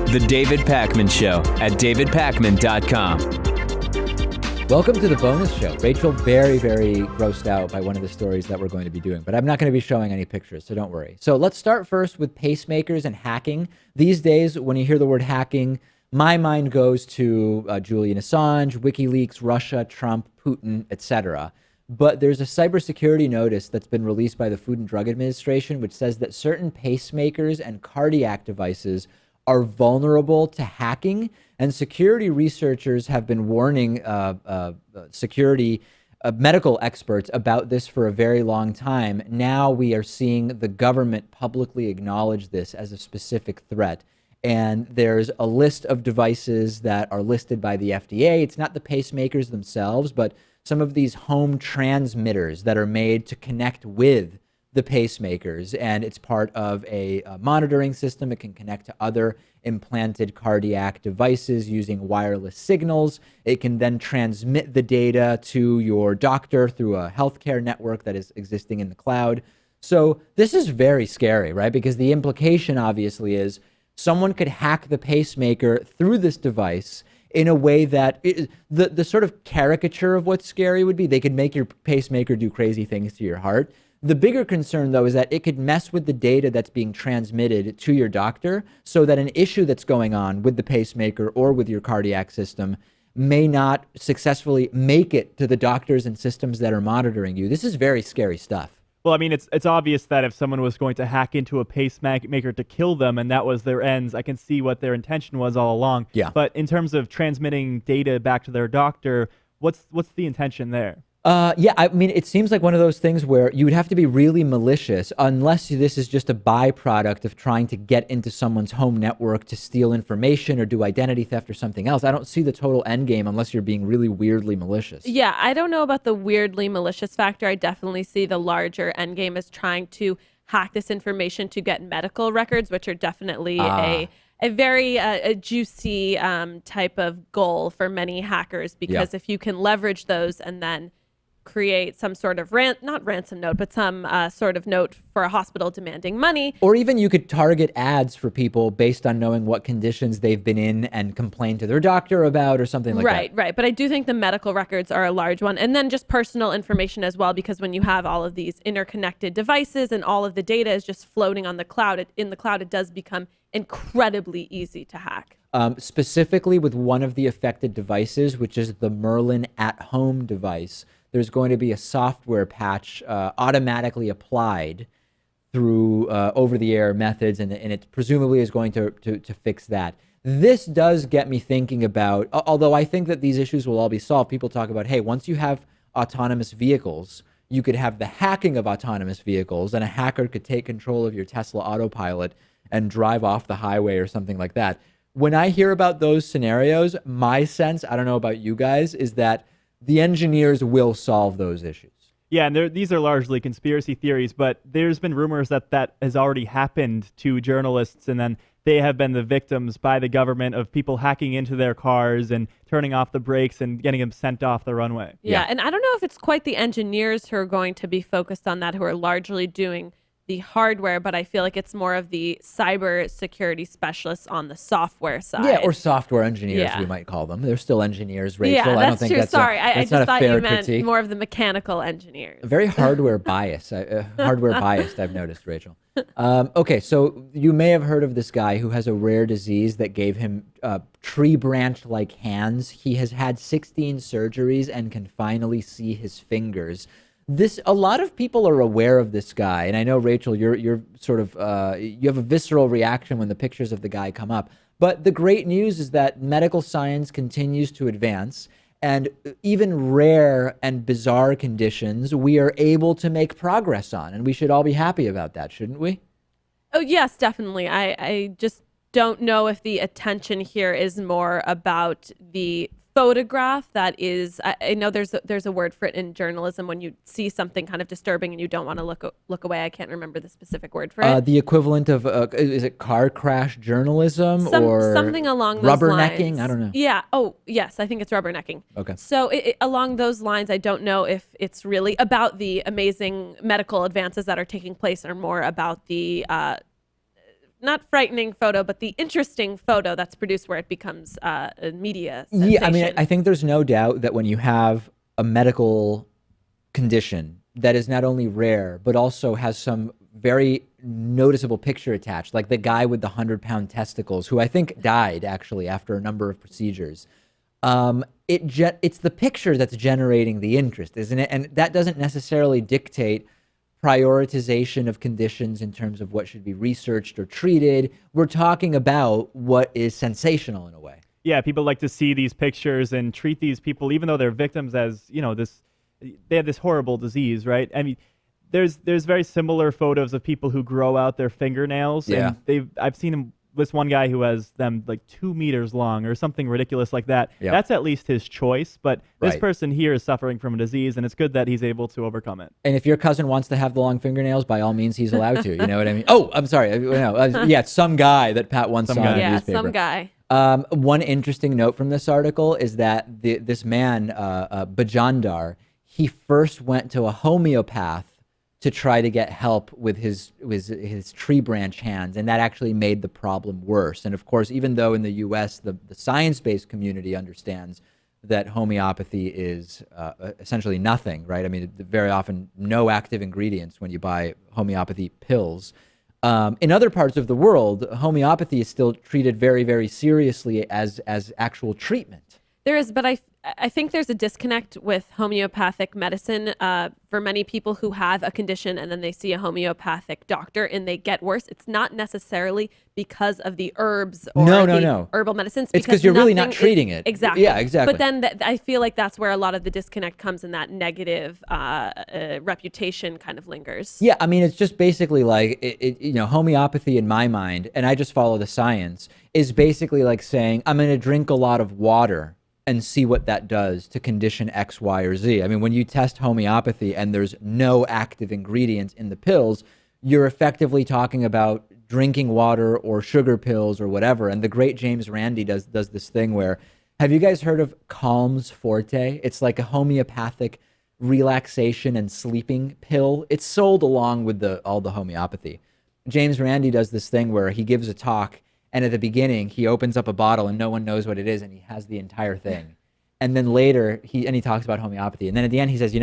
The David Pakman Show at davidpakman.com. Welcome to the bonus show. Rachel, very, very grossed out by one of the stories that we're going to be doing, but I'm not going to be showing any pictures, so don't worry. So let's start first with pacemakers and hacking. These days, when you hear the word hacking, my mind goes to Julian Assange, WikiLeaks, Russia, Trump, Putin, etc. But there's a cybersecurity notice that's been released by the Food and Drug Administration, which says that certain pacemakers and cardiac devices are vulnerable to hacking, and security researchers have been warning security medical experts about this for a very long time. Now we are seeing the government publicly acknowledge this as a specific threat. And there's a list of devices that are listed by the FDA. It's not the pacemakers themselves, but some of these home transmitters that are made to connect with the pacemakers, and it's part of a monitoring system. It can connect to other implanted cardiac devices using wireless signals. It can then transmit the data to your doctor through a healthcare network that is existing in the cloud. So this is very scary, right? Because the implication obviously is someone could hack the pacemaker through this device in a way that the sort of caricature of what's scary would be they could make your pacemaker do crazy things to your heart. The bigger concern, though, is that it could mess with the data that's being transmitted to your doctor so that an issue that's going on with the pacemaker or with your cardiac system may not successfully make it to the doctors and systems that are monitoring you. This is very scary stuff. Well, I mean, it's obvious that if someone was going to hack into a pacemaker to kill them and that was their ends, I can see what their intention was all along. Yeah. But in terms of transmitting data back to their doctor, what's the intention there? Yeah, I mean, it seems like one of those things where you would have to be really malicious unless this is just a byproduct of trying to get into someone's home network to steal information or do identity theft or something else. I don't see the total end game unless you're being really weirdly malicious. Yeah, I don't know about the weirdly malicious factor. I definitely see the larger end game as trying to hack this information to get medical records, which are definitely a very juicy type of goal for many hackers, because if you can leverage those and then create some sort of not ransom note, but some sort of note for a hospital demanding money. Or even you could target ads for people based on knowing what conditions they've been in and complain to their doctor about or something like that. Right. But I do think the medical records are a large one. And then just personal information as well, because when you have all of these interconnected devices and all of the data is just floating on the cloud, it does become incredibly easy to hack. Specifically with one of the affected devices, which is the Merlin at-home device, there's going to be a software patch automatically applied through over-the-air methods, and it presumably is going to fix that. This does get me thinking about, although I think that these issues will all be solved, people talk about, hey, once you have autonomous vehicles, you could have the hacking of autonomous vehicles, and a hacker could take control of your Tesla autopilot and drive off the highway or something like that. When I hear about those scenarios, my sense, I don't know about you guys, is that the engineers will solve those issues. Yeah, and these are largely conspiracy theories, but there's been rumors that has already happened to journalists, and then they have been the victims by the government of people hacking into their cars and turning off the brakes and getting them sent off the runway. Yeah, and I don't know if it's quite the engineers who are going to be focused on that, who are largely doing the hardware, but I feel like it's more of the cyber security specialists on the software side. Yeah, or software engineers, Yeah. we might call them. They're still engineers, Rachel. Yeah, I don't that's think true. that's Sorry, I that's just not a thought fair you meant critique. more of the mechanical engineers. Very hardware biased. Hardware biased, I've noticed, Rachel. Okay, so you may have heard of this guy who has a rare disease that gave him tree branch-like hands. He has had 16 surgeries and can finally see his fingers. A lot of people are aware of this guy, and I know, Rachel, you're sort of you have a visceral reaction when the pictures of the guy come up. But the great news is that medical science continues to advance, and even rare and bizarre conditions we are able to make progress on, and we should all be happy about that, shouldn't we? Oh, yes, definitely. I just don't know if the attention here is more about the photograph that is, I know there's a word for it in journalism when you see something kind of disturbing and you don't want to look away. I can't remember the specific word for it. The equivalent of, is it car crash journalism or something along those rubbernecking? lines. I don't know. Yeah. Oh, yes. I think it's rubbernecking. Okay. So along those lines, I don't know if it's really about the amazing medical advances that are taking place or more about the not frightening photo, but the interesting photo that's produced where it becomes a media sensation. Yeah, I mean, I think there's no doubt that when you have a medical condition that is not only rare, but also has some very noticeable picture attached, like the guy with the 100-pound testicles, who I think died actually after a number of procedures. It's the picture that's generating the interest, isn't it? And that doesn't necessarily dictate prioritization of conditions in terms of what should be researched or treated. We're talking about what is sensational in a way. Yeah, people like to see these pictures and treat these people, even though they're victims, as, you know, they have this horrible disease, right? I mean, there's very similar photos of people who grow out their fingernails. Yeah. And I've seen this one guy who has them like 2 meters long or something ridiculous like that. Yeah. That's at least his choice. But this Right. person here is suffering from a disease, and it's good that he's able to overcome it. And if your cousin wants to have the long fingernails, by all means, he's allowed to. You know what I mean? Oh, I'm sorry. No, yeah, it's some guy that Pat once saw in a Yeah, newspaper. some guy. One interesting note from this article is that this man, Bajandar, he first went to a homeopath to try to get help with his tree branch hands, and that actually made the problem worse. And of course, even though in the U.S. the science-based community understands that homeopathy is essentially nothing, right? I mean, very often no active ingredients when you buy homeopathy pills. In other parts of the world, homeopathy is still treated very, very seriously as actual treatment. There is, but I think there's a disconnect with homeopathic medicine for many people who have a condition and then they see a homeopathic doctor and they get worse. It's not necessarily because of the herbs or No. herbal medicines. It's because you're really not nothing treating it. Exactly. Yeah, exactly. But then I feel like that's where a lot of the disconnect comes, in that negative reputation kind of lingers. Yeah, I mean, it's just basically like, homeopathy in my mind, and I just follow the science, is basically like saying, I'm going to drink a lot of water and see what that does to condition X, Y, or Z. I mean, when you test homeopathy and there's no active ingredients in the pills, you're effectively talking about drinking water or sugar pills or whatever. And the great James Randi does this thing where, have you guys heard of Calms Forte? It's like a homeopathic relaxation and sleeping pill. It's sold along with all the homeopathy. James Randi does this thing where he gives a talk, and at the beginning, he opens up a bottle and no one knows what it is, and he has the entire thing. And then later, he talks about homeopathy. And then at the end, he says,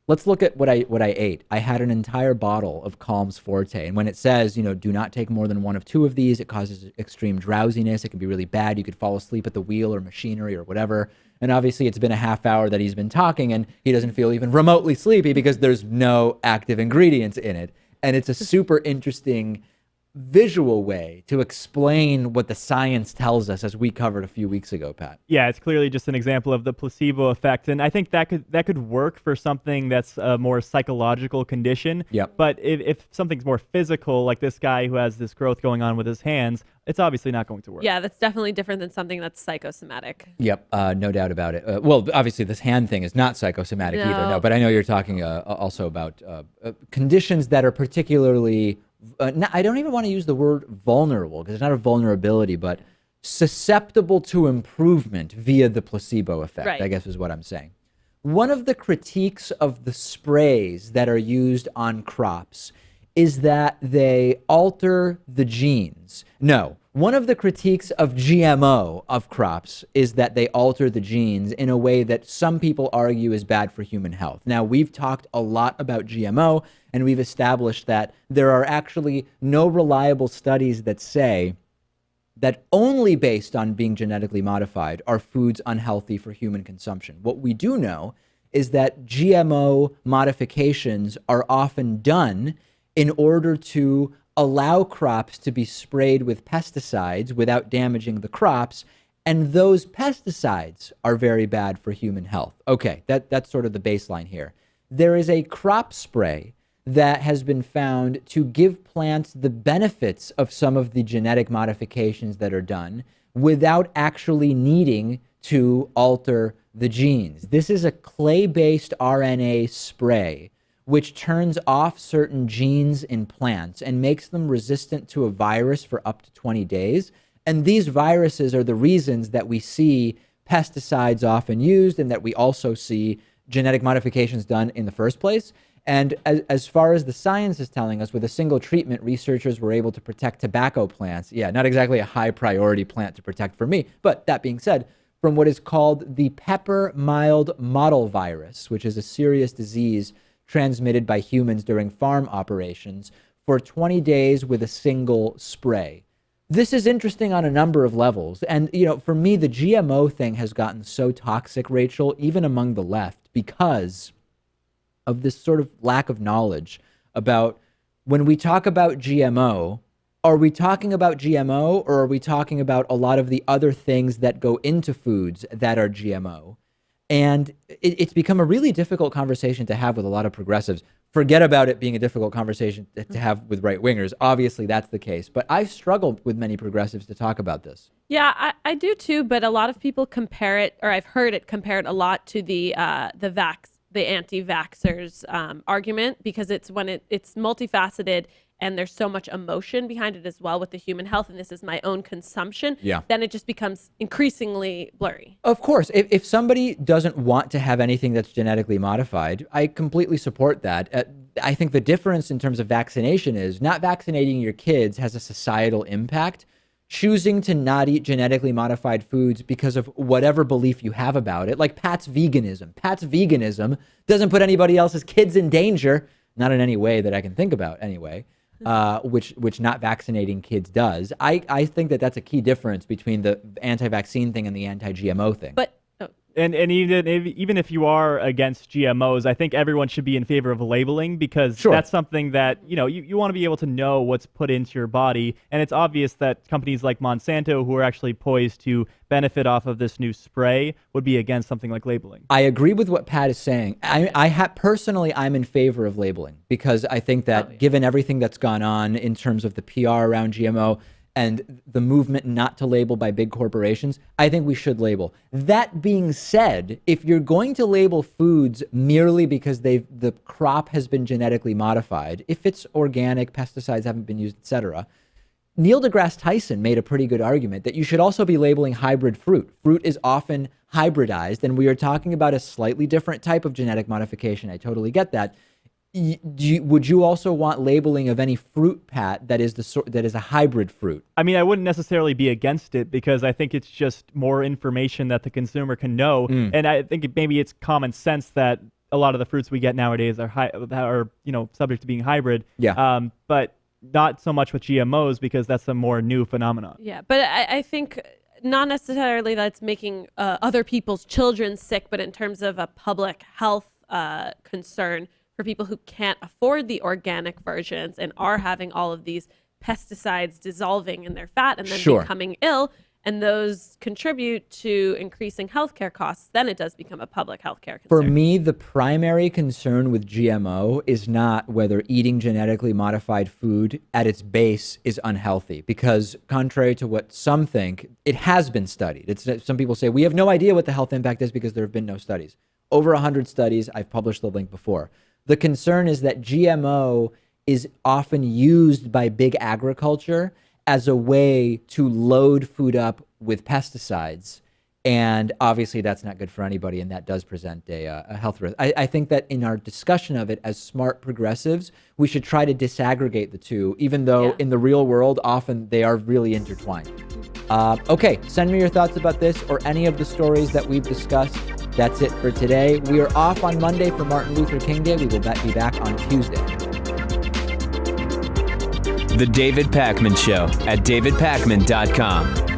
let's look at what I ate. I had an entire bottle of Calms Forte. And when it says, do not take more than 1 of 2 of these, it causes extreme drowsiness. It can be really bad. You could fall asleep at the wheel or machinery or whatever. And obviously, it's been a half hour that he's been talking, and he doesn't feel even remotely sleepy because there's no active ingredients in it. And it's a super interesting visual way to explain what the science tells us, as we covered a few weeks ago, Pat. Yeah, it's clearly just an example of the placebo effect, and I think that could work for something that's a more psychological condition. Yep. But if something's more physical, like this guy who has this growth going on with his hands, it's obviously not going to work. Yeah, that's definitely different than something that's psychosomatic. Yep, no doubt about it. Well, obviously, this hand thing is not psychosomatic either. No, but I know you're talking also about conditions that are particularly. I don't even want to use the word vulnerable, because it's not a vulnerability, but susceptible to improvement via the placebo effect, right. I guess is what I'm saying. One of the critiques of the sprays that are used on crops is that they alter the genes. No, one of the critiques of GMO of crops is that they alter the genes in a way that some people argue is bad for human health. Now, we've talked a lot about GMO, and we've established that there are actually no reliable studies that say that only based on being genetically modified are foods unhealthy for human consumption. What we do know is that GMO modifications are often done in order to allow crops to be sprayed with pesticides without damaging the crops, and those pesticides are very bad for human health. Okay, that's sort of the baseline here. There is a crop spray that has been found to give plants the benefits of some of the genetic modifications that are done without actually needing to alter the genes. This is a clay-based RNA spray which turns off certain genes in plants and makes them resistant to a virus for up to 20 days. And these viruses are the reasons that we see pesticides often used and that we also see genetic modifications done in the first place. And as far as the science is telling us, with a single treatment, researchers were able to protect tobacco plants. Yeah, not exactly a high priority plant to protect for me. But that being said, from what is called the pepper mild mottle virus, which is a serious disease transmitted by humans during farm operations, for 20 days with a single spray. This is interesting on a number of levels. And, for me, the GMO thing has gotten so toxic, Rachel, even among the left, because of this sort of lack of knowledge about when we talk about GMO, are we talking about GMO or are we talking about a lot of the other things that go into foods that are GMO? And it's become a really difficult conversation to have with a lot of progressives. Forget about it being a difficult conversation to have with right-wingers. Obviously, that's the case. But I've struggled with many progressives to talk about this. Yeah, I do too. But a lot of people compare it, or I've heard it compared a lot to the anti-vaxxers argument, because it's multifaceted and there's so much emotion behind it as well with the human health, and this is my own consumption, then it just becomes increasingly blurry. Of course, if somebody doesn't want to have anything that's genetically modified, I completely support that. I think the difference in terms of vaccination is not vaccinating your kids has a societal impact. Choosing to not eat genetically modified foods because of whatever belief you have about it, like Pat's veganism. Pat's veganism doesn't put anybody else's kids in danger, not in any way that I can think about anyway. Which not vaccinating kids does. I think that's a key difference between the anti-vaccine thing and the anti-GMO thing. But And even if you are against GMOs, I think everyone should be in favor of labeling, because that's something that, you want to be able to know what's put into your body. And it's obvious that companies like Monsanto, who are actually poised to benefit off of this new spray, would be against something like labeling. I agree with what Pat is saying. Personally, I'm in favor of labeling, because I think that given everything that's gone on in terms of the PR around GMO, and the movement not to label by big corporations, I think we should label. That being said, if you're going to label foods merely because the crop has been genetically modified, if it's organic, pesticides haven't been used, etc., Neil deGrasse Tyson made a pretty good argument that you should also be labeling hybrid fruit. Fruit is often hybridized, and we are talking about a slightly different type of genetic modification. I totally get that. Would you also want labeling of any fruit, Pat, that is a hybrid fruit? I mean, I wouldn't necessarily be against it, because I think it's just more information that the consumer can know. And I think maybe it's common sense that a lot of the fruits we get nowadays are subject to being hybrid. But not so much with GMOs, because that's a more new phenomenon. Yeah, but I think not necessarily that it's making other people's children sick, but in terms of a public health concern, for people who can't afford the organic versions and are having all of these pesticides dissolving in their fat and then becoming ill, and those contribute to increasing healthcare costs, then it does become a public healthcare concern. For me, the primary concern with GMO is not whether eating genetically modified food at its base is unhealthy, because contrary to what some think, it has been studied. Some people say, we have no idea what the health impact is because there have been no studies. Over 100 studies, I've published the link before. The concern is that GMO is often used by big agriculture as a way to load food up with pesticides. And obviously that's not good for anybody, and that does present a health risk. I think that in our discussion of it as smart progressives, we should try to disaggregate the two, even though in the real world, often they are really intertwined. Okay, send me your thoughts about this or any of the stories that we've discussed. That's it for today. We are off on Monday for Martin Luther King Day. We will be back on Tuesday. The David Pakman Show at davidpakman.com.